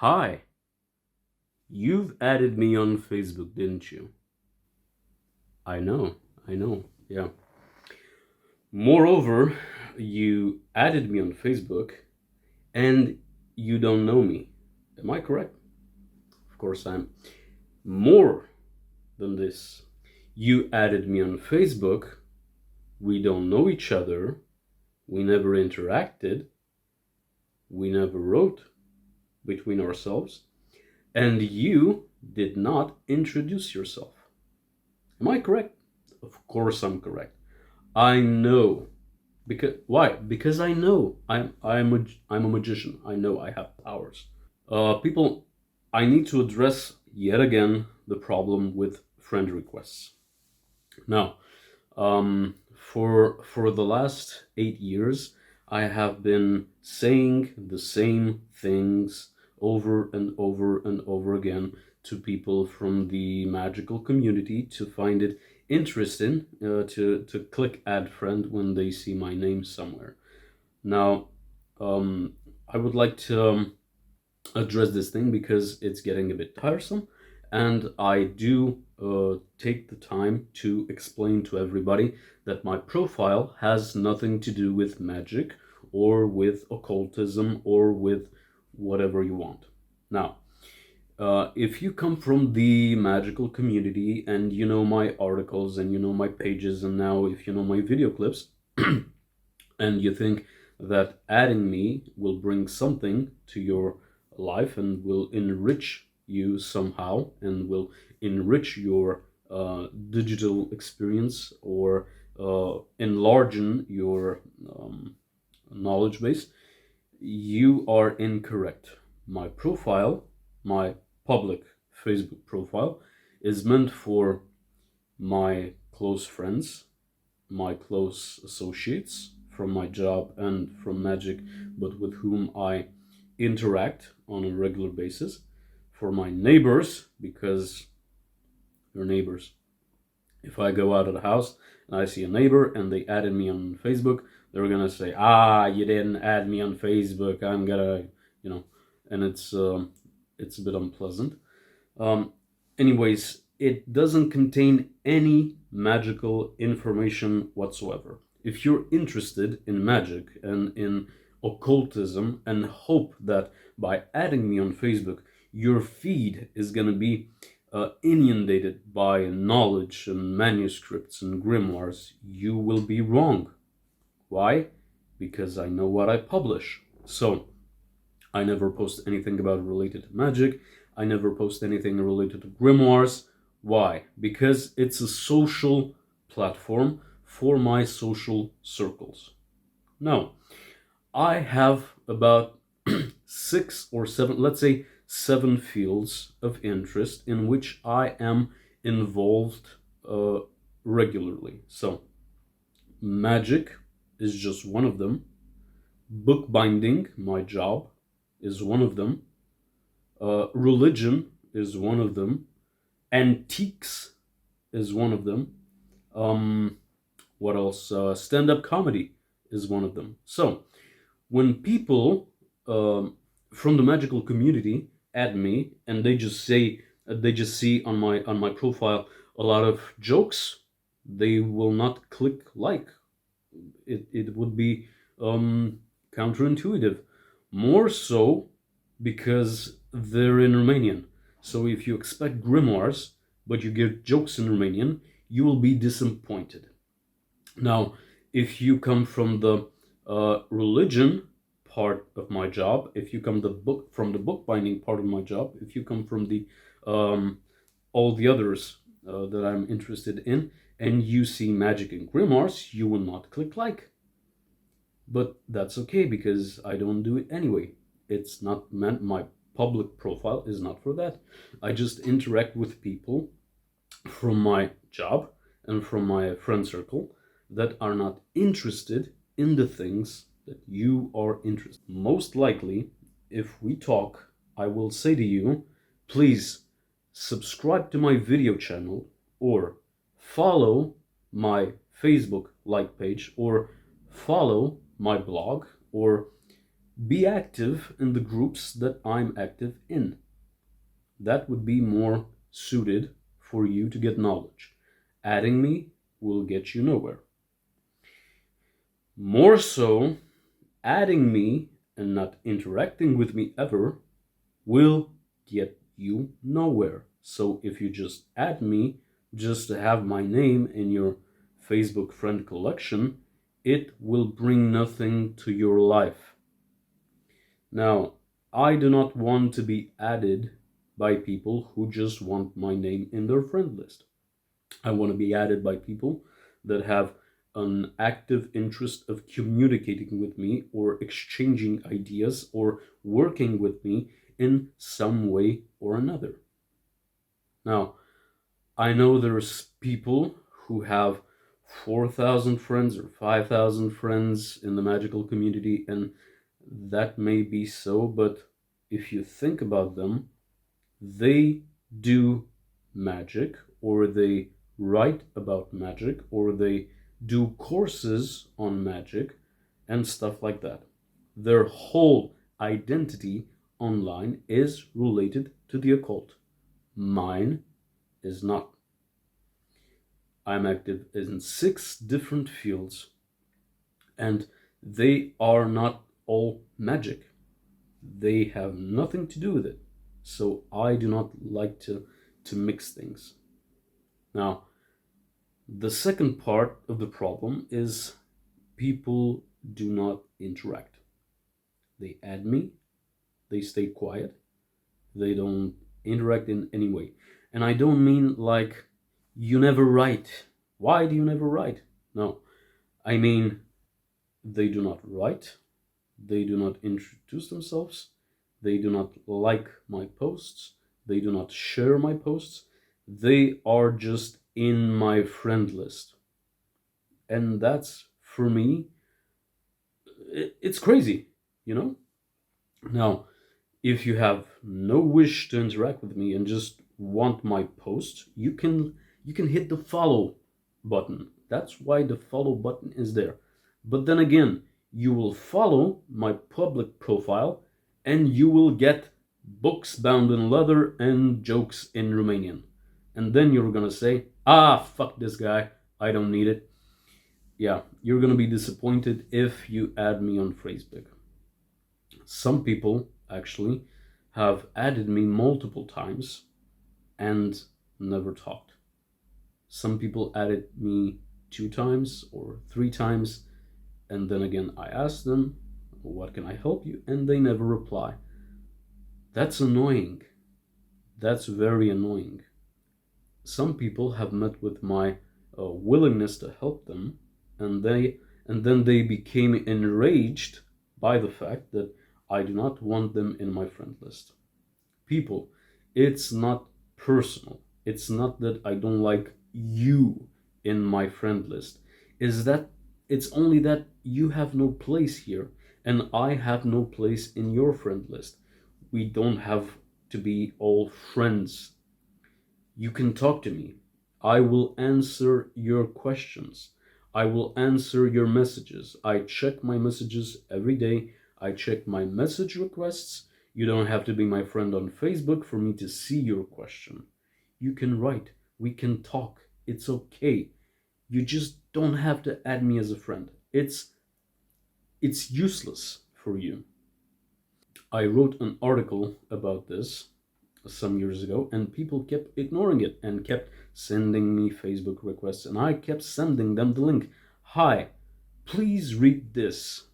Hi, you've added me on Facebook, didn't you? I know, yeah. Moreover, you added me on Facebook and you don't know me. Am I correct? Of course, I'm more than this. You added me on Facebook, we don't know each other, we never interacted, we never wrote between ourselves, and you did not introduce yourself. Am I correct? Of course, I'm correct. I know. Because why? Because I know I'm a magician. I know I have powers. People, I need to address yet again the problem with friend requests. Now, for the last 8 years, I have been saying the same things over and over and over again to people from the magical community to find it interesting to click add friend when they see my name somewhere. Now, I would like to address this thing because it's getting a bit tiresome, and I do take the time to explain to everybody that my profile has nothing to do with magic or with occultism or with whatever you want. Now, if you come from the magical community and you know my articles and you know my pages, and now if you know my video clips, and you think that adding me will bring something to your life and will enrich you somehow and will enrich your digital experience or enlargen your knowledge base, you are incorrect. My profile, my public Facebook profile, is meant for my close friends, my close associates from my job and from magic, but with whom I interact on a regular basis, for my neighbors, because they're neighbors. If I go out of the house and I see a neighbor and they added me on Facebook, they're gonna say, "Ah, you didn't add me on Facebook. I'm gonna, you know," and it's a bit unpleasant. Um, Anyways, it doesn't contain any magical information whatsoever. If you're interested in magic and in occultism and hope that by adding me on Facebook, your feed is going to be inundated by knowledge and manuscripts and grimoires, you will be wrong. Why? Because I know what I publish. So, I never post anything about related to magic. I never post anything related to grimoires. Why? Because it's a social platform for my social circles. Now, I have about six or seven, let's say seven fields of interest in which I am involved uh, regularly. So, magic is just one of them. Bookbinding, my job, is one of them. Religion is one of them. Antiques is one of them. Um, what else? Stand up comedy is one of them. So when people from the magical community add me and they just see on my profile a lot of jokes, they will not click like. It would be counterintuitive. More so because they're in Romanian. So if you expect grimoires, but you get jokes in Romanian, you will be disappointed. Now, if you come from the religion part of my job, if you come from the bookbinding part of my job, if you come from the all the others that I'm interested in, and you see magic and grimoires, you will not click like. But that's okay because I don't do it anyway. It's not meant, my public profile is not for that. I just interact with people from my job and from my friend circle that are not interested in the things that you are interested. Most likely, if we talk, I will say to you, please subscribe to my video channel or follow my Facebook like page or follow my blog or Be active in the groups that I'm active in. That would be more suited for you to get knowledge. Adding me will get you nowhere. More so, adding me and not interacting with me ever will get you nowhere. So if you just add me, just to have my name in your Facebook friend collection, it will bring nothing to your life. Now, I do not want to be added by people who just want my name in their friend list. I want to be added by people that have an active interest of communicating with me or exchanging ideas or working with me in some way or another. Now, I know there's people who have 4,000 friends or 5,000 friends in the magical community, and that may be so, but if you think about them, they do magic, or they write about magic, or they do courses on magic and stuff like that. Their whole identity online is related to the occult. Mine is not. I'm active in 6 different fields, and they are not all magic. They have nothing to do with it. So I do not like to mix things. Now, the second part of the problem is people do not interact. They add me, they stay quiet, they don't interact in any way. And I don't mean like you never write. Why do you never write? No, I mean they do not write, they do not introduce themselves, they do not like my posts, they do not share my posts, they are just in my friend list. And that's, for me, it's crazy, you know? Now, if you have no wish to interact with me and just want my post, you can hit the follow button. That's why the follow button is there. But then again, you will follow my public profile and you will get books bound in leather and jokes in Romanian. And then you're gonna say, ah, fuck this guy, I don't need it. Yeah, you're gonna be disappointed if you add me on Facebook. Some people actually have added me multiple times and never talked. Some people added me 2 times or 3 times, and then again I asked them, what can I help you? And they never reply. That's annoying. That's very annoying. Some people have met with my willingness to help them, and then they became enraged by the fact that I do not want them in my friend list. People, it's not personal. It's not that I don't like you in my friend list. Is that it's only that you have no place here and I have no place in your friend list. We don't have to be all friends. You can talk to me. I will answer your questions. I will answer your messages. I check my messages every day. I check my message requests. You don't have to be my friend on Facebook for me to see your question. You can write. We can talk. It's okay. You just don't have to add me as a friend. It's useless for you. I wrote an article about this some years ago, and people kept ignoring it and kept sending me Facebook requests, and I kept sending them the link. Hi, please read this.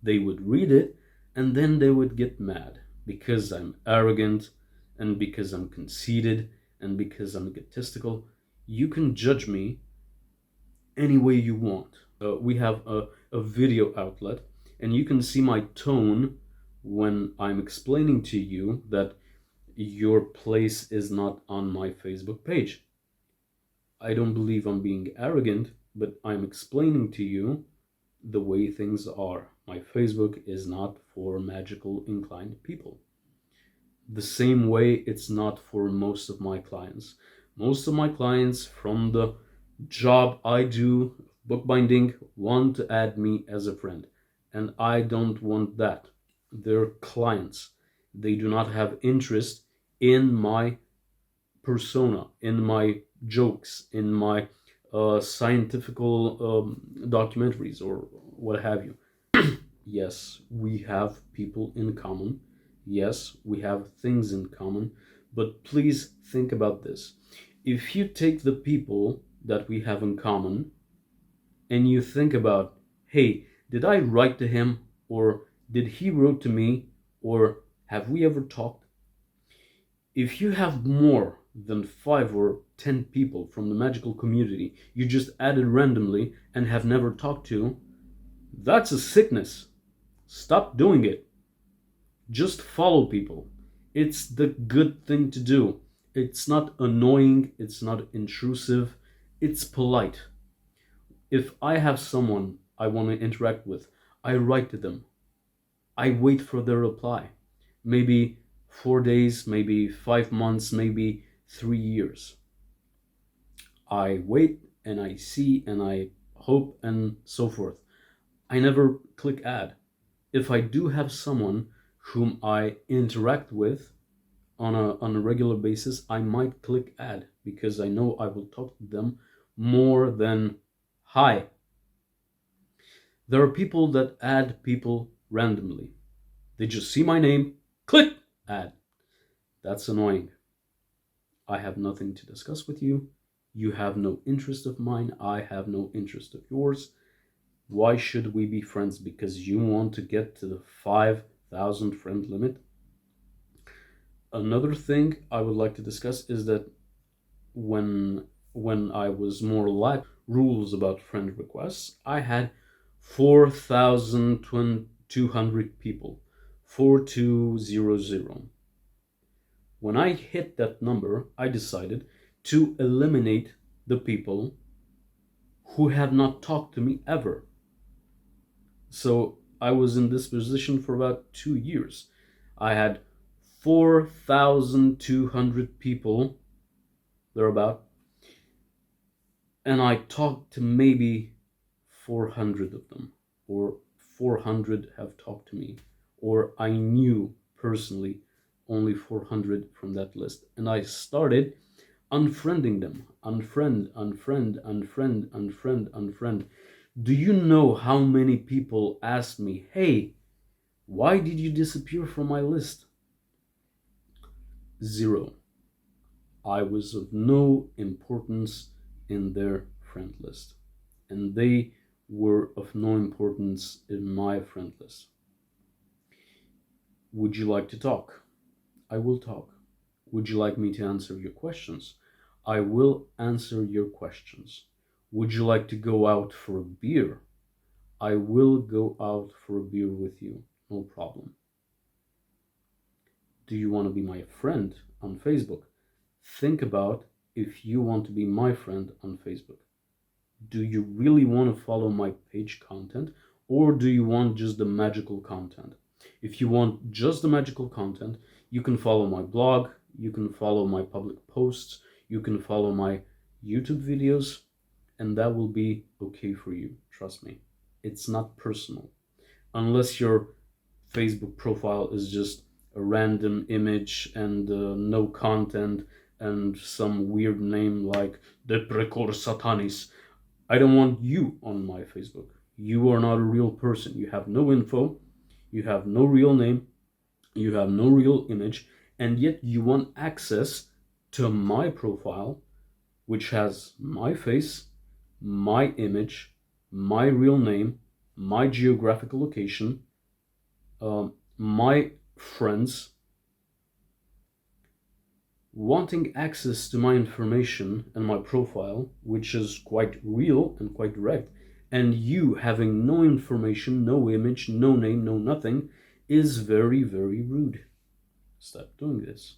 They would read it, and then they would get mad because I'm arrogant, and because I'm conceited, and because I'm egotistical. You can judge me any way you want. We have a video outlet, and you can see my tone when I'm explaining to you that your place is not on my Facebook page. I don't believe I'm being arrogant, but I'm explaining to you the way things are. My Facebook is not for magical inclined people. The same way it's not for most of my clients. Most of my clients from the job I do, bookbinding, want to add me as a friend. And I don't want that. They're clients. They do not have interest in my persona, in my jokes, in my scientifical documentaries or what have you. Yes, we have people in common. Yes, we have things in common. But please think about this. If you take the people that we have in common and you think about, hey, did I write to him? Or did he wrote to me? Or have we ever talked? If you have more than 5 or 10 people from the magical community you just added randomly and have never talked to, that's a sickness. Stop doing it. Just follow people. It's the good thing to do. It's not annoying, it's not intrusive, it's polite. If I have someone I want to interact with, I write to them. I wait for their reply. Maybe 4 days, maybe 5 months, maybe 3 years. I wait and I see and I hope and so forth. I never click add. If I do have someone whom I interact with on a regular basis, I might click add because I know I will talk to them more than hi. There are people that add people randomly. They just see my name, click add. That's annoying. I have nothing to discuss with you. You have no interest of mine. I have no interest of yours. Why should we be friends? Because you want to get to the 5,000 friend limit? Another thing I would like to discuss is that when I was more lax rules about friend requests, I had 4,200 people. 4200. When I hit that number, I decided to eliminate the people who have not talked to me ever. So I was in this position for about 2 years. I had 4,200 people, thereabout, and I talked to maybe 400 of them, or 400 have talked to me, or I knew personally only 400 from that list. And I started unfriending them. Unfriend, unfriend, unfriend, unfriend, unfriend. Do you know how many people asked me, hey, why did you disappear from my list? Zero. I was of no importance in their friend list, and they were of no importance in my friend list. Would you like to talk? I will talk. Would you like me to answer your questions? I will answer your questions. Would you like to go out for a beer? I will go out for a beer with you, no problem. Do you want to be my friend on Facebook? Think about if you want to be my friend on Facebook. Do you really want to follow my page content, or do you want just the magical content? If you want just the magical content, you can follow my blog, you can follow my public posts, you can follow my YouTube videos, and that will be okay for you. Trust me. It's not personal. Unless your Facebook profile is just a random image and no content and some weird name like Deprecor Satanis. I don't want you on my Facebook. You are not a real person. You have no info, you have no real name, you have no real image, and yet you want access to my profile, which has my face, my image, my real name, my geographical location, my friends, wanting access to my information and my profile, which is quite real and quite direct, and you having no information, no image, no name, no nothing, is very, very rude. Stop doing this.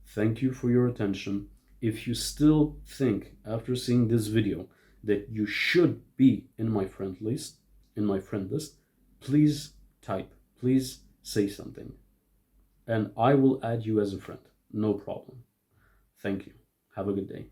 Thank you for your attention. If you still think after seeing this video that you should be in my friend list, please type, please say something, and I will add you as a friend. No problem. Thank you. Have a good day.